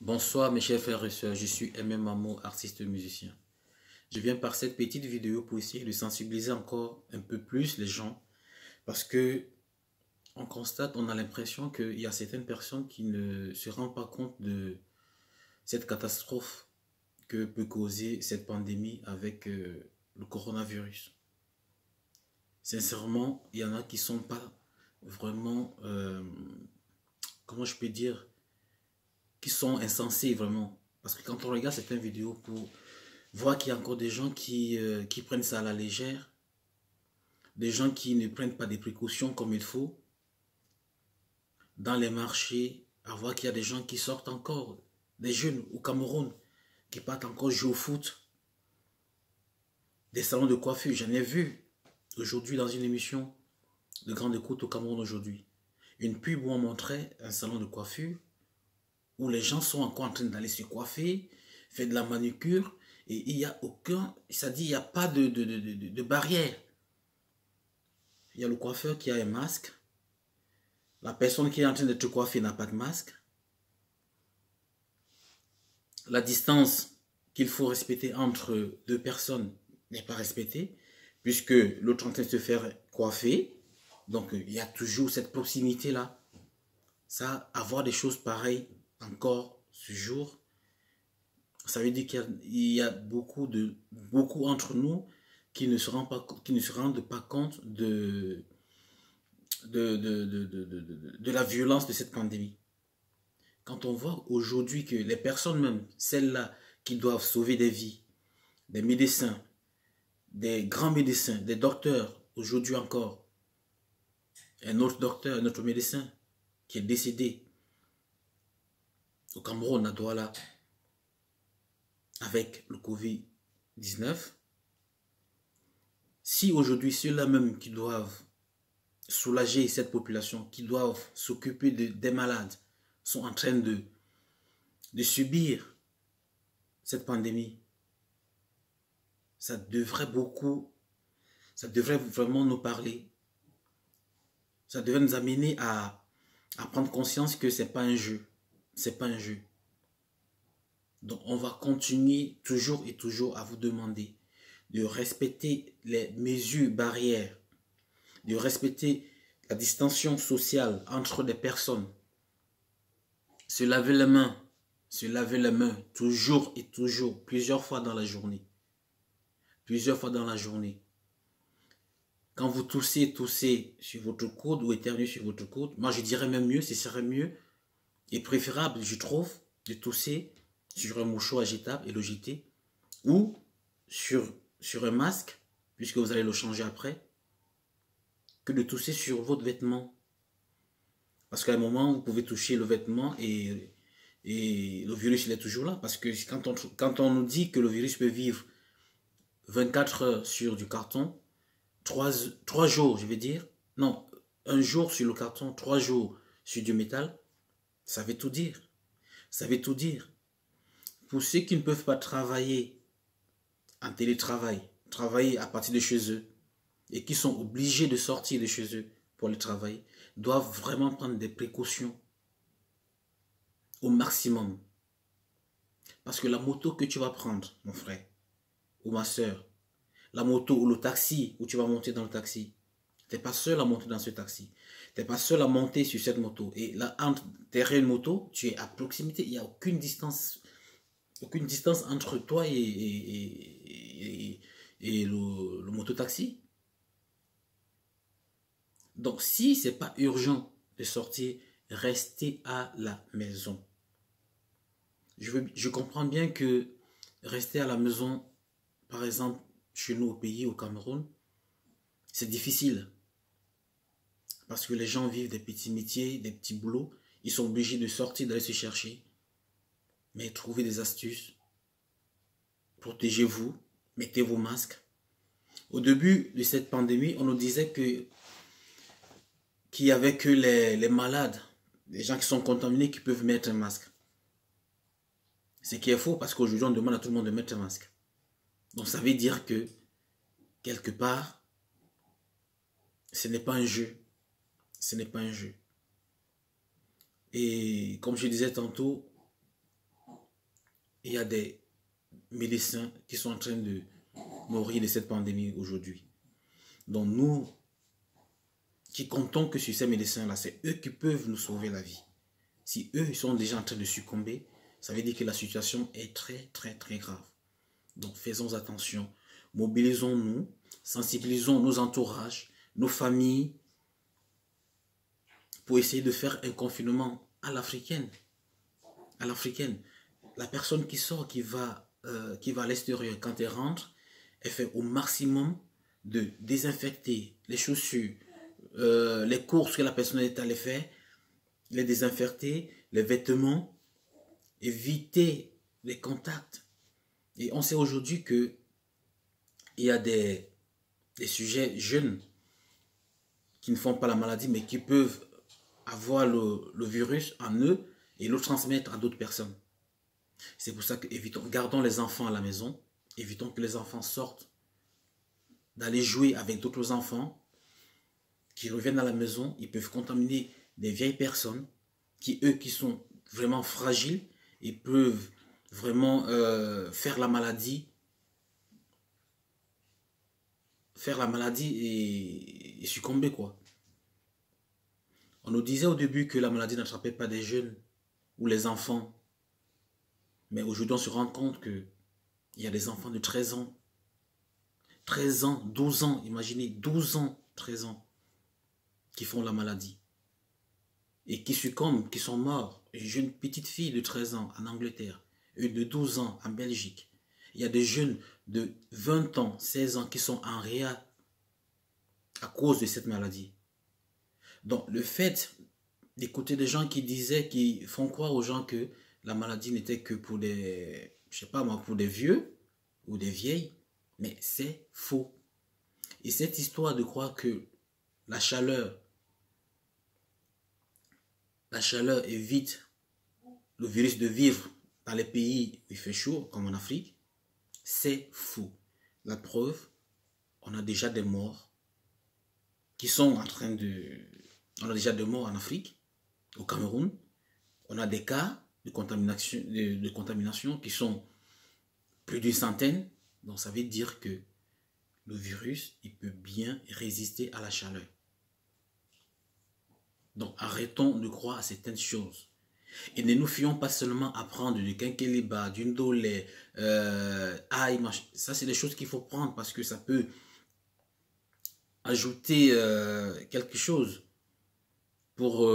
Bonsoir mes chers frères et sœurs, je suis MM Mamo, artiste musicien. Je viens par cette petite vidéo pour essayer de sensibiliser encore un peu plus les gens parce que on constate, on a l'impression qu'il y a certaines personnes qui ne se rendent pas compte de cette catastrophe que peut causer cette pandémie avec le coronavirus. Sincèrement, il y en a qui ne sont pas vraiment, comment je peux dire, qui sont insensés vraiment. Parce que quand on regarde certaines vidéos pour voir qu'il y a encore des gens qui prennent ça à la légère, des gens qui ne prennent pas des précautions comme il faut, dans les marchés, à voir qu'il y a des gens qui sortent encore, des jeunes au Cameroun, qui partent encore jouer au foot, des salons de coiffure, j'en ai vu aujourd'hui dans une émission de grande écoute au Cameroun aujourd'hui. Une pub où on montrait un salon de coiffure, où les gens sont encore en train d'aller se coiffer, faire de la manucure, et il n'y a aucun, ça dit, il n'y a pas de barrière. Il y a le coiffeur qui a un masque, la personne qui est en train de te coiffer n'a pas de masque, la distance qu'il faut respecter entre deux personnes n'est pas respectée, puisque l'autre est en train de se faire coiffer, donc il y a toujours cette proximité-là. Ça, avoir des choses pareilles encore ce jour, ça veut dire qu'il y a beaucoup entre nous qui ne se rendent pas compte de la violence de cette pandémie. Quand on voit aujourd'hui que les personnes même, celles-là qui doivent sauver des vies, des médecins, des grands médecins, des docteurs, aujourd'hui encore, un autre docteur, un autre médecin qui est décédé au Cameroun, à Douala, avec le Covid-19, si aujourd'hui ceux-là même qui doivent soulager cette population, qui doivent s'occuper des malades, sont en train de subir cette pandémie, ça devrait vraiment nous parler. Ça devrait nous amener à prendre conscience que c'est pas un jeu. C'est pas un jeu. Donc on va continuer toujours et toujours à vous demander de respecter les mesures barrières, de respecter la distanciation sociale entre les personnes, se laver les mains toujours et toujours, plusieurs fois dans la journée. Plusieurs fois dans la journée. Quand vous toussez sur votre coude ou éternuez sur votre coude, moi je dirais même mieux, ce serait mieux et préférable, je trouve, de tousser sur un mouchoir jetable et le jeter, ou sur un masque, puisque vous allez le changer après, que de tousser sur votre vêtement. Parce qu'à un moment, vous pouvez toucher le vêtement et le virus il est toujours là. Parce que quand on nous dit que le virus peut vivre 24 heures sur du carton, 3 jours, je vais dire, non, un jour sur le carton, 3 jours sur du métal, ça veut tout dire. Ça veut tout dire. Pour ceux qui ne peuvent pas travailler en télétravail, travailler à partir de chez eux, et qui sont obligés de sortir de chez eux pour aller travailler, doivent vraiment prendre des précautions au maximum. Parce que la moto que tu vas prendre, mon frère, ou ma soeur, la moto ou le taxi où tu vas monter dans le taxi, tu n'es pas seul à monter dans ce taxi. Tu n'es pas seul à monter sur cette moto. Et là, derrière une moto, tu es à proximité. Il n'y a aucune distance entre toi et le mototaxi. Donc, si ce n'est pas urgent de sortir, restez à la maison. Je comprends bien que rester à la maison, par exemple, chez nous au pays, au Cameroun, c'est difficile. Parce que les gens vivent des petits métiers, des petits boulots. Ils sont obligés de sortir, d'aller se chercher. Mais trouvez des astuces. Protégez-vous. Mettez vos masques. Au début de cette pandémie, on nous disait qu'il n'y avait que les malades, les gens qui sont contaminés qui peuvent mettre un masque. Ce qui est faux parce qu'aujourd'hui, on demande à tout le monde de mettre un masque. Donc ça veut dire que, quelque part, ce n'est pas un jeu. Ce n'est pas un jeu. Et comme je disais tantôt, il y a des médecins qui sont en train de mourir de cette pandémie aujourd'hui. Donc nous, qui comptons que sur ces médecins-là, c'est eux qui peuvent nous sauver la vie. Si eux ils sont déjà en train de succomber, ça veut dire que la situation est très, très, très grave. Donc faisons attention, mobilisons-nous, sensibilisons nos entourages, nos familles, pour essayer de faire un confinement à l'africaine. À l'africaine. La personne qui sort, qui va à l'extérieur, quand elle rentre, elle fait au maximum de désinfecter les chaussures, les courses que la personne est allée faire, les désinfecter, les vêtements, éviter les contacts. Et on sait aujourd'hui que il y a des sujets jeunes qui ne font pas la maladie, mais qui peuvent avoir le virus en eux et le transmettre à d'autres personnes. C'est pour ça que gardons les enfants à la maison, évitons que les enfants sortent, d'aller jouer avec d'autres enfants, qui reviennent à la maison, ils peuvent contaminer des vieilles personnes, qui sont vraiment fragiles, et peuvent vraiment faire la maladie et succomber, quoi. On nous disait au début que la maladie n'attrapait pas des jeunes ou les enfants. Mais aujourd'hui, on se rend compte qu'il y a des enfants de 13 ans. 13 ans, 12 ans, imaginez, 12 ans, 13 ans, qui font la maladie. Et qui succombent, qui sont morts. Une jeune petite fille de 13 ans en Angleterre, une de 12 ans en Belgique. Il y a des jeunes de 20 ans, 16 ans qui sont en réa à cause de cette maladie. Donc le fait d'écouter des gens qui font croire aux gens que la maladie n'était que pour des, je sais pas moi, pour des vieux ou des vieilles, mais c'est faux. Et cette histoire de croire que la chaleur évite le virus de vivre dans les pays où il fait chaud, comme en Afrique, c'est faux. La preuve, on a déjà des morts qui sont en train de... On a déjà des morts en Afrique, au Cameroun. On a des cas de contamination qui sont plus d'une centaine. Donc ça veut dire que le virus, il peut bien résister à la chaleur. Donc arrêtons de croire à certaines choses. Et ne nous fions pas seulement à prendre du quinqueliba, du ndolé, aïe, ça c'est des choses qu'il faut prendre parce que ça peut ajouter quelque chose pour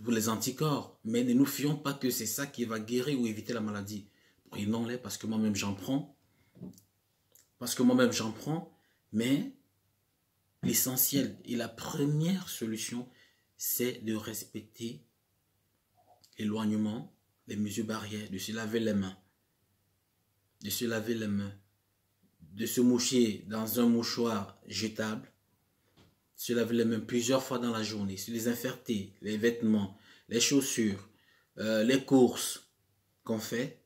les anticorps. Mais ne nous fions pas que c'est ça qui va guérir ou éviter la maladie. Prenons-les parce que moi-même j'en prends. Mais l'essentiel et la première solution, c'est de respecter l'éloignement, les mesures barrières, de se laver les mains. De se moucher dans un mouchoir jetable, se laver les mains plusieurs fois dans la journée, se désinfecter les vêtements, les chaussures, les courses qu'on fait,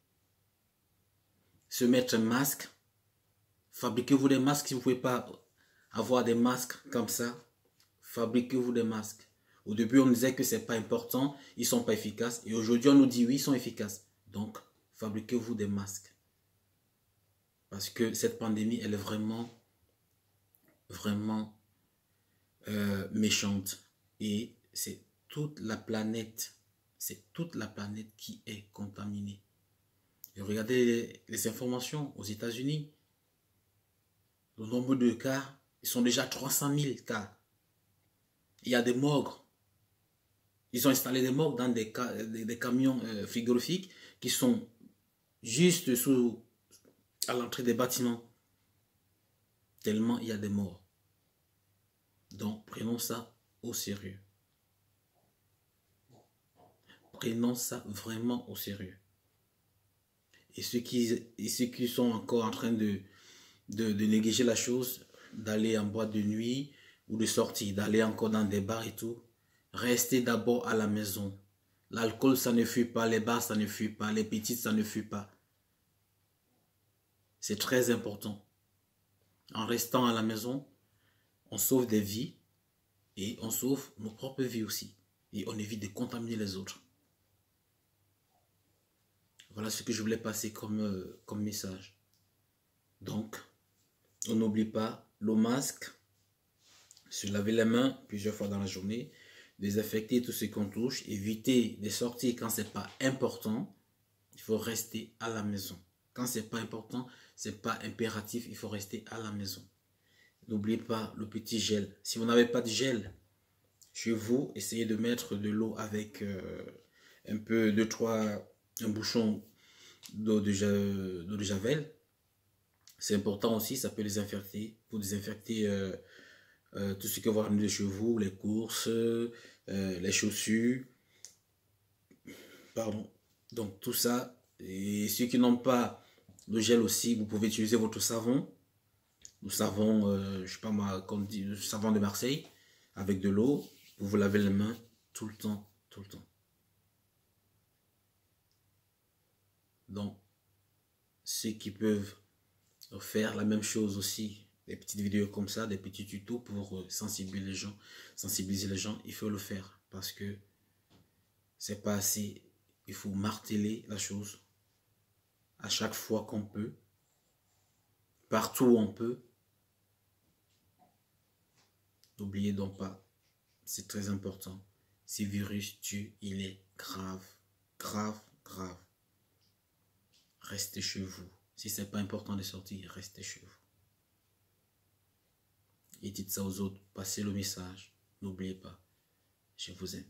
se mettre un masque, fabriquez-vous des masques si vous ne pouvez pas avoir des masques comme ça, fabriquez-vous des masques. Au début, on disait que ce n'est pas important, ils ne sont pas efficaces. Et aujourd'hui, on nous dit oui, ils sont efficaces. Donc, fabriquez-vous des masques. Parce que cette pandémie, elle est vraiment, vraiment méchante. Et c'est toute la planète qui est contaminée. Et regardez les informations aux États-Unis. Le nombre de cas, ils sont déjà 300 000 cas. Il y a des morgues. Ils ont installé des morgues dans des camions frigorifiques qui sont juste à l'entrée des bâtiments. Tellement il y a des morts. Donc prenons ça au sérieux. Prenons ça vraiment au sérieux. Et ceux qui sont encore en train de négliger la chose, d'aller en boîte de nuit ou de sortir, d'aller encore dans des bars et tout, restez d'abord à la maison. L'alcool, ça ne fuit pas, les bars, ça ne fuit pas, les petites, ça ne fuit pas. C'est très important. En restant à la maison, on sauve des vies et on sauve nos propres vies aussi. Et on évite de contaminer les autres. Voilà ce que je voulais passer comme message. Donc, on n'oublie pas le masque, se laver les mains plusieurs fois dans la journée, désinfecter tout ce qu'on touche, éviter de sortir quand c'est pas important. Il faut rester à la maison. Quand c'est pas important, c'est pas impératif, il faut rester à la maison. N'oubliez pas le petit gel. Si vous n'avez pas de gel chez vous, essayez de mettre de l'eau avec un peu un bouchon d'eau de javel. C'est important aussi, ça peut désinfecter. Pour désinfecter tout ce que vous ramenez de chez vous, les courses, les chaussures. Pardon. Donc tout ça. Et ceux qui n'ont pas de gel aussi, vous pouvez utiliser votre savon. Le savon, je sais pas moi, comme dit, le savon de Marseille, avec de l'eau. Vous vous lavez les mains tout le temps, tout le temps. Donc, ceux qui peuvent faire la même chose aussi, des petites vidéos comme ça, des petits tutos pour sensibiliser les gens, il faut le faire parce que c'est pas assez. Il faut marteler la chose à chaque fois qu'on peut, partout où on peut. N'oubliez donc pas, c'est très important. Ce virus tue, il est grave, grave, grave. Restez chez vous. Si c'est pas important de sortir, restez chez vous. Et dites ça aux autres, passez le message. N'oubliez pas, je vous aime.